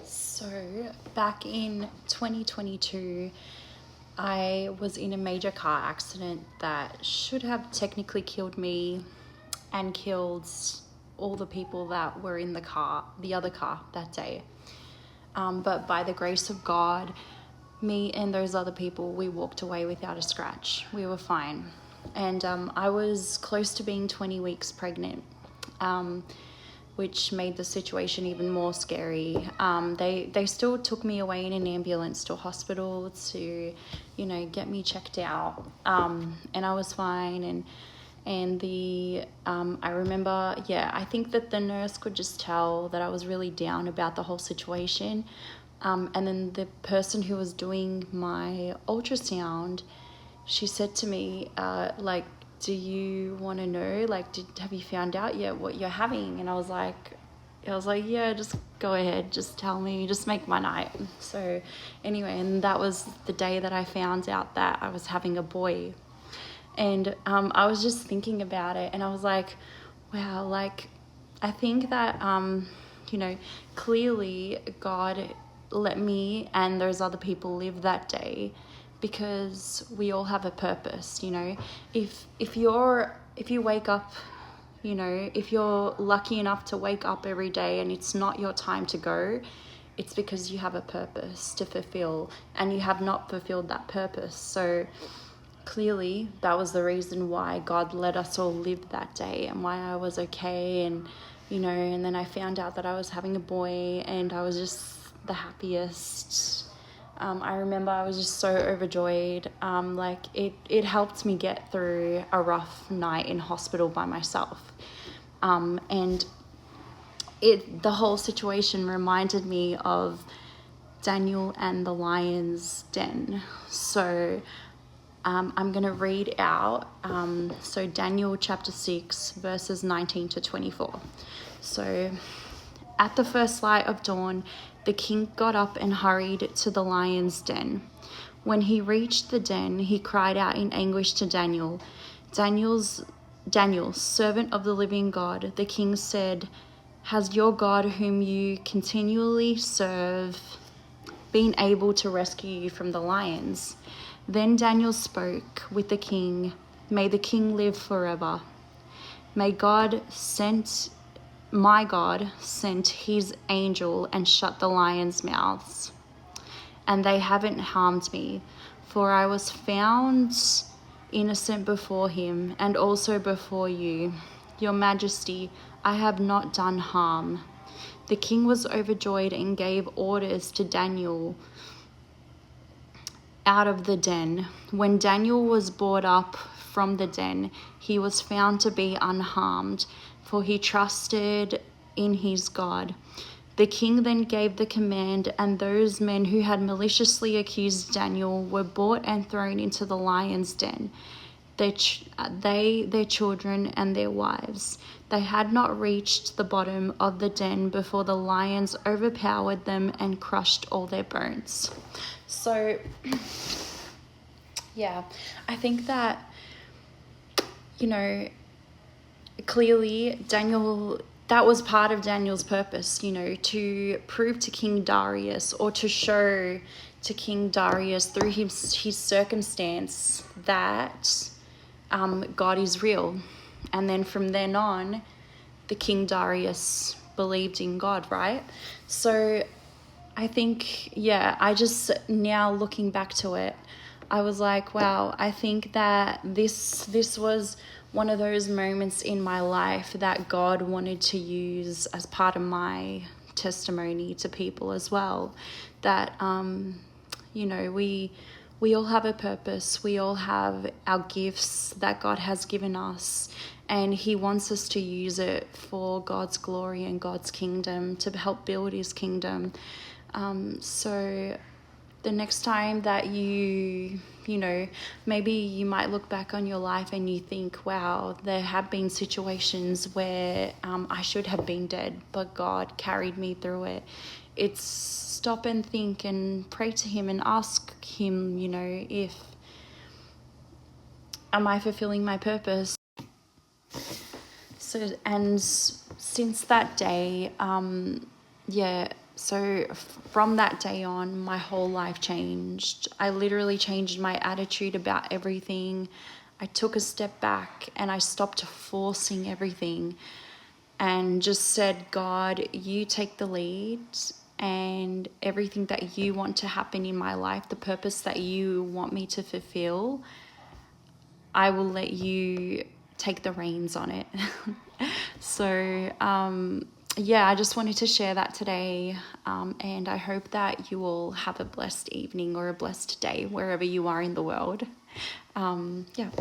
So back in 2022, I was in a major car accident that should have technically killed me and killed all the people that were in the other car that day. But by the grace of God, me and those other people, we walked away without a scratch. We were fine. And I was close to being 20 weeks pregnant. Which made the situation even more scary. They still took me away in an ambulance to a hospital to, get me checked out. And I was fine. And I remember, I think that the nurse could just tell that I was really down about the whole situation. And then the person who was doing my ultrasound, she said to me, do you want to know, have you found out yet what you're having? And I was like, yeah, just go ahead, just tell me, just make my night. So anyway, and that was the day that I found out that I was having a boy. And I was just thinking about it, and I was like, wow, I think that, clearly God let me and those other people live that day because we all have a purpose. If you wake up, if you're lucky enough to wake up every day and it's not your time to go, it's because you have a purpose to fulfill and you have not fulfilled that purpose. So clearly that was the reason why God let us all live that day and why I was okay. And and then I found out that I was having a boy, and I was just the happiest. I remember I was just so overjoyed. It helped me get through a rough night in hospital by myself. And the whole situation reminded me of Daniel and the lion's den. So I'm going to read out, so Daniel chapter 6, verses 19 to 24. So, at the first light of dawn, the king got up and hurried to the lion's den. When he reached the den, he cried out in anguish to Daniel. Daniel, servant of the living God, the king said, "Has your God, whom you continually serve, been able to rescue you from the lions?" Then Daniel spoke with the king. "May the king live forever. My God sent his angel and shut the lions' mouths, and they haven't harmed me, for I was found innocent before him and also before you. Your Majesty, I have not done harm." The king was overjoyed and gave orders to Daniel out of the den. When Daniel was brought up from the den, he was found to be unharmed, for he trusted in his God. The king then gave the command, and those men who had maliciously accused Daniel were brought and thrown into the lion's den. Their children, and their wives. They had not reached the bottom of the den before the lions overpowered them and crushed all their bones. So, I think that, clearly Daniel, that was part of Daniel's purpose, to prove to King Darius, or to show to King Darius through his circumstance that God is real. And then from then on, the King Darius believed in God, right? So I think, I just, now looking back to it, I was like, wow, I think that this was one of those moments in my life that God wanted to use as part of my testimony to people as well. That, we all have a purpose. We all have our gifts that God has given us, and he wants us to use it for God's glory and God's kingdom, to help build his kingdom. So the next time that maybe you might look back on your life and you think, wow, there have been situations where I should have been dead, but God carried me through it. It's stop and think and pray to him and ask him, if, am I fulfilling my purpose? So, and since that day, So from that day on, my whole life changed. I literally changed my attitude about everything. I took a step back and I stopped forcing everything and just said, God, you take the lead, and everything that you want to happen in my life, the purpose that you want me to fulfill, I will let you take the reins on it. So, yeah, I just wanted to share that today. And I hope that you all have a blessed evening or a blessed day wherever you are in the world. Yeah.